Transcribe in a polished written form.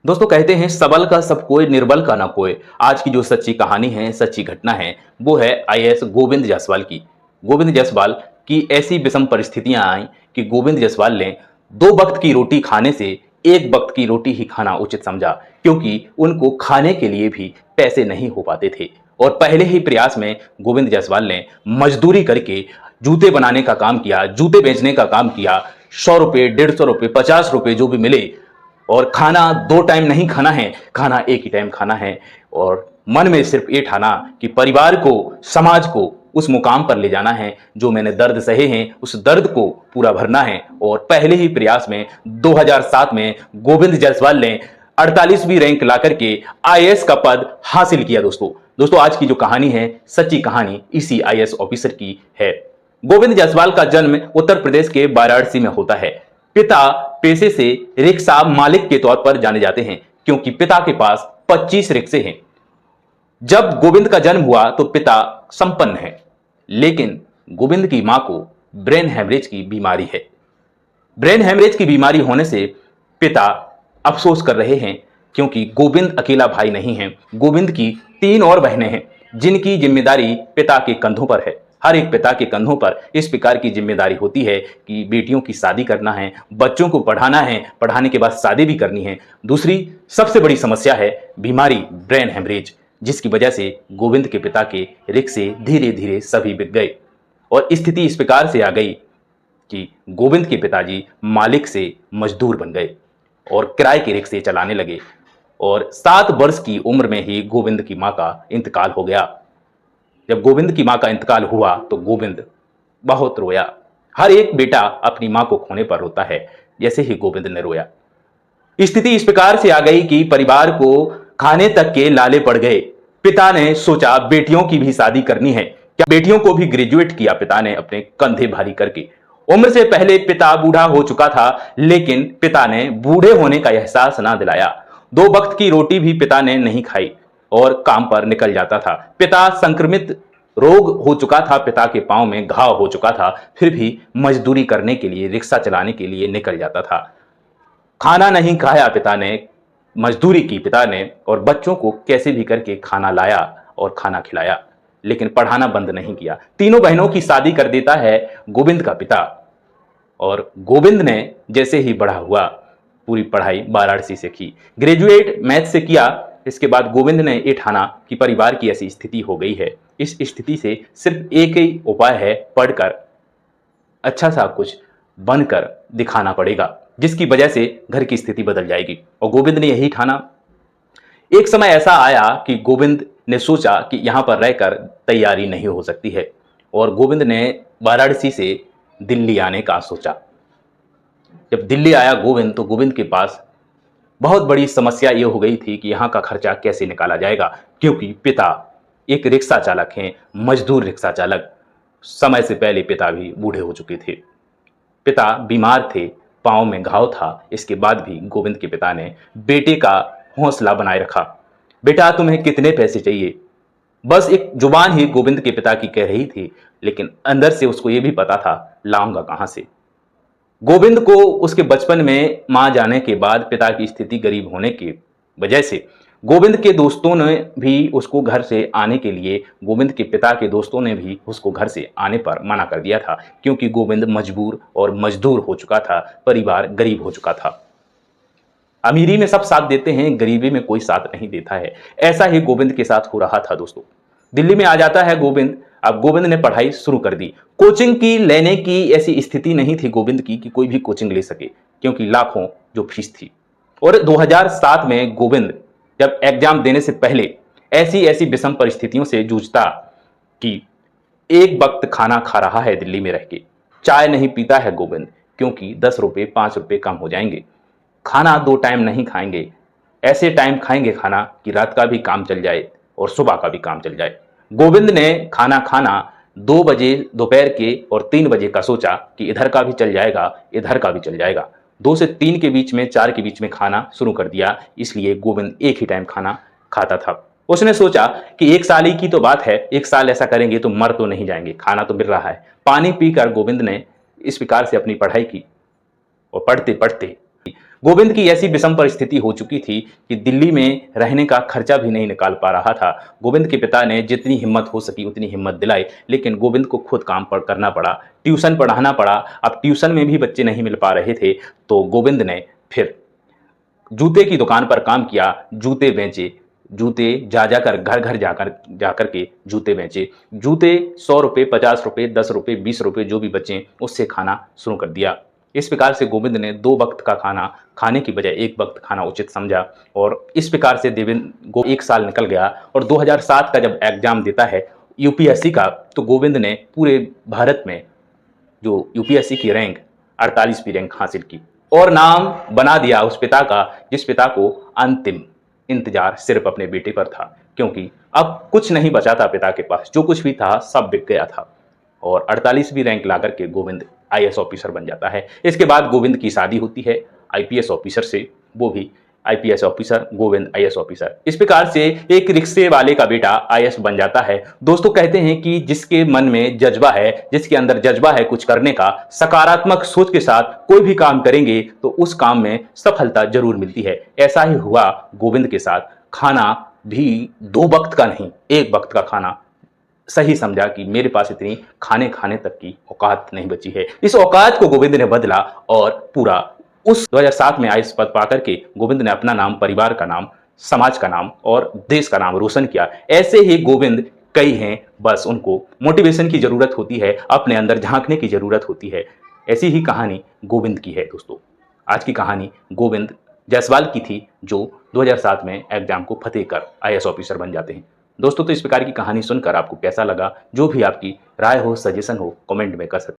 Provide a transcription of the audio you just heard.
दोस्तों कहते हैं सबल का सब कोई निर्बल का ना कोई। आज की जो सच्ची कहानी है, सच्ची घटना है, वो है आईएएस गोविंद जायसवाल की। गोविंद जायसवाल की ऐसी विषम परिस्थितियां आई कि गोविंद जायसवाल ने 2 वक्त की रोटी खाने से 1 वक्त की रोटी ही खाना उचित समझा, क्योंकि उनको खाने के लिए भी पैसे नहीं हो पाते थे। और पहले ही प्रयास में गोविंद जायसवाल ने मजदूरी करके जूते बनाने का काम किया, जूते बेचने का काम किया। 100 रुपये, 150 रुपये, 50 रुपये जो भी मिले, और खाना 2 टाइम नहीं खाना है, खाना एक ही टाइम खाना है। और मन में सिर्फ ये ठाना कि परिवार को, समाज को उस मुकाम पर ले जाना है जो मैंने दर्द सहे हैं, उस दर्द को पूरा भरना है। और पहले ही प्रयास में 2007 में गोविंद जायसवाल ने 48वीं रैंक ला करके आईएएस का पद हासिल किया। दोस्तों आज की जो कहानी है, सच्ची कहानी इसी आईएएस ऑफिसर की है। गोविंद जायसवाल का जन्म उत्तर प्रदेश के वाराणसी में होता है। पिता पेशे से रिक्शा मालिक के तौर पर जाने जाते हैं, क्योंकि पिता के पास 25 रिक्शे हैं। जब गोविंद का जन्म हुआ तो पिता संपन्न है, लेकिन गोविंद की मां को ब्रेन हेमरेज की बीमारी है। ब्रेन हेमरेज की बीमारी होने से पिता अफसोस कर रहे हैं, क्योंकि गोविंद अकेला भाई नहीं है। गोविंद की 3 और बहनें हैं, जिनकी जिम्मेदारी पिता के कंधों पर है। हर एक पिता के कंधों पर इस प्रकार की जिम्मेदारी होती है कि बेटियों की शादी करना है, बच्चों को पढ़ाना है, पढ़ाने के बाद शादी भी करनी है। दूसरी सबसे बड़ी समस्या है बीमारी ब्रेन हेमरेज, जिसकी वजह से गोविंद के पिता के रिक्शे धीरे धीरे सभी बिक गए। और स्थिति इस प्रकार से आ गई कि गोविंद के पिताजी मालिक से मजदूर बन गए और किराए के रिक्शे चलाने लगे। और 7 वर्ष की उम्र में ही गोविंद की मां का इंतकाल हो गया। जब गोविंद की मां का इंतकाल हुआ तो गोविंद बहुत रोया। हर एक बेटा अपनी मां को खोने पर रोता है, जैसे ही गोविंद ने रोया। स्थिति इस प्रकार से आ गई कि परिवार को खाने तक के लाले पड़ गए। पिता ने सोचा बेटियों की भी शादी करनी है, क्या बेटियों को भी ग्रेजुएट किया पिता ने अपने कंधे भारी करके। उम्र से पहले पिता बूढ़ा हो चुका था, लेकिन पिता ने बूढ़े होने का एहसास ना दिलाया। 2 वक्त की रोटी भी पिता ने नहीं खाई और काम पर निकल जाता था। पिता संक्रमित रोग हो चुका था, पिता के पांव में घाव हो चुका था, फिर भी मजदूरी करने के लिए, रिक्शा चलाने के लिए निकल जाता था। खाना नहीं खाया पिता ने, मजदूरी की पिता ने, और बच्चों को कैसे भी करके खाना लाया और खाना खिलाया, लेकिन पढ़ाना बंद नहीं किया। 3 बहनों की शादी कर देता है गोविंद का पिता। और गोविंद ने जैसे ही बड़ा हुआ, पूरी पढ़ाई वाराणसी से की, ग्रेजुएट मैथ से किया। इसके बाद गोविंद ने ये ठाना कि परिवार की ऐसी स्थिति हो गई है, इस स्थिति से सिर्फ एक ही उपाय है, पढ़कर अच्छा सा कुछ बनकर दिखाना पड़ेगा, जिसकी वजह से घर की स्थिति बदल जाएगी। और गोविंद ने यही ठाना। एक समय ऐसा आया कि गोविंद ने सोचा कि यहां पर रहकर तैयारी नहीं हो सकती है, और गोविंद ने वाराणसी से दिल्ली आने का सोचा। जब दिल्ली आया गोविंद, तो गोविंद के पास बहुत बड़ी समस्या ये हो गई थी कि यहाँ का खर्चा कैसे निकाला जाएगा, क्योंकि पिता एक रिक्शा चालक हैं, मजदूर रिक्शा चालक। समय से पहले पिता भी बूढ़े हो चुके थे, पिता बीमार थे, पांव में घाव था। इसके बाद भी गोविंद के पिता ने बेटे का हौसला बनाए रखा। बेटा तुम्हें कितने पैसे चाहिए? बस एक जुबान ही गोविंद के पिता की कह रही थी, लेकिन अंदर से उसको यह भी पता था लाऊंगा कहां से। गोविंद को उसके बचपन में मां जाने के बाद पिता की स्थिति गरीब होने की वजह से गोविंद के दोस्तों ने भी उसको घर से आने के लिए, गोविंद के पिता के दोस्तों ने भी उसको घर से आने पर मना कर दिया था, क्योंकि गोविंद मजबूर और मजदूर हो चुका था, परिवार गरीब हो चुका था। अमीरी में सब साथ देते हैं, गरीबी में कोई साथ नहीं देता है। ऐसा ही गोविंद के साथ हो रहा था। दोस्तों दिल्ली में आ जाता है गोविंद। अब गोविंद ने पढ़ाई शुरू कर दी। कोचिंग की लेने की ऐसी स्थिति नहीं थी गोविंद की कि कोई भी कोचिंग ले सके, क्योंकि लाखों जो फीस थी। और 2007 में गोविंद जब एग्जाम देने से पहले ऐसी ऐसी विषम परिस्थितियों से जूझता कि 1 वक्त खाना खा रहा है दिल्ली में रह के, चाय नहीं पीता है गोविंद, क्योंकि 10 रुपये 5 रुपये कम हो जाएंगे। खाना 2 टाइम नहीं खाएंगे, ऐसे टाइम खाएंगे खाना कि रात का भी काम चल जाए और सुबह का भी काम चल जाए। गोविंद ने खाना 2 बजे दोपहर के और 3 बजे का सोचा कि इधर का भी चल जाएगा, इधर का भी चल जाएगा। 2 से 3 के बीच में, 4 के बीच में खाना शुरू कर दिया। इसलिए गोविंद एक ही टाइम खाना खाता था। उसने सोचा कि 1 साल ही की तो बात है, 1 साल ऐसा करेंगे तो मर तो नहीं जाएंगे, खाना तो मिल रहा है। पानी पीकर गोविंद ने इस प्रकार से अपनी पढ़ाई की, और पढ़ते पढ़ते गोविंद की ऐसी विषम परिस्थिति हो चुकी थी कि दिल्ली में रहने का खर्चा भी नहीं निकाल पा रहा था। गोविंद के पिता ने जितनी हिम्मत हो सकी उतनी हिम्मत दिलाई, लेकिन गोविंद को खुद काम पर करना पड़ा, ट्यूशन पढ़ाना पड़ा। अब ट्यूशन में भी बच्चे नहीं मिल पा रहे थे, तो गोविंद ने फिर जूते की दुकान पर काम किया, जूते बेचे, जूते जा जाकर घर घर जाकर के जूते बेचे। जूते 100 रुपये, 50 रुपये, 10 रुपये, 20 रुपये जो भी बचे उससे खाना शुरू कर दिया। इस प्रकार से गोविंद ने 2 वक्त का खाना खाने की बजाय 1 वक्त खाना उचित समझा, और इस प्रकार से देवेंद्र को 1 साल निकल गया। और 2007 का जब एग्जाम देता है यूपीएससी का, तो गोविंद ने पूरे भारत में जो यूपीएससी की रैंक 48वीं रैंक हासिल की और नाम बना दिया उस पिता का, जिस पिता को अंतिम इंतजार सिर्फ अपने बेटे पर था, क्योंकि अब कुछ नहीं बचा था पिता के पास, जो कुछ भी था सब बिक गया था। और 48वीं रैंक ला करके गोविंद आईएएस ऑफिसर बन जाता है। इसके बाद गोविंद की शादी होती है आईपीएस ऑफिसर से, वो भी IPS officer, Govind IAS officer. इस प्रकार से एक रिक्शे वाले का बेटा आईएएस बन जाता है। दोस्तों कहते हैं कि जिसके मन में जज्बा है, जिसके अंदर जज्बा है कुछ करने का, सकारात्मक सोच के साथ कोई भी काम करेंगे तो उस काम में सफलता जरूर मिलती है। ऐसा ही हुआ गोविंद के साथ। खाना भी 2 वक्त का नहीं, 1 वक्त का खाना सही समझा कि मेरे पास इतनी खाने तक की औकात नहीं बची है। इस औकात को गोविंद ने बदला और पूरा उस 2007 में आईएएस पद पाकर के गोविंद ने अपना नाम, परिवार का नाम, समाज का नाम और देश का नाम रोशन किया। ऐसे ही गोविंद कई हैं, बस उनको मोटिवेशन की जरूरत होती है, अपने अंदर झांकने की जरूरत होती है। ऐसी ही कहानी गोविंद की है दोस्तों। आज की कहानी गोविंद जायसवाल की थी, जो 2007 में एग्जाम को फतेह कर आईएएस ऑफिसर बन जाते हैं। दोस्तों तो इस प्रकार की कहानी सुनकर आपको कैसा लगा? जो भी आपकी राय हो, सजेशन हो, कमेंट में कर सकते हैं।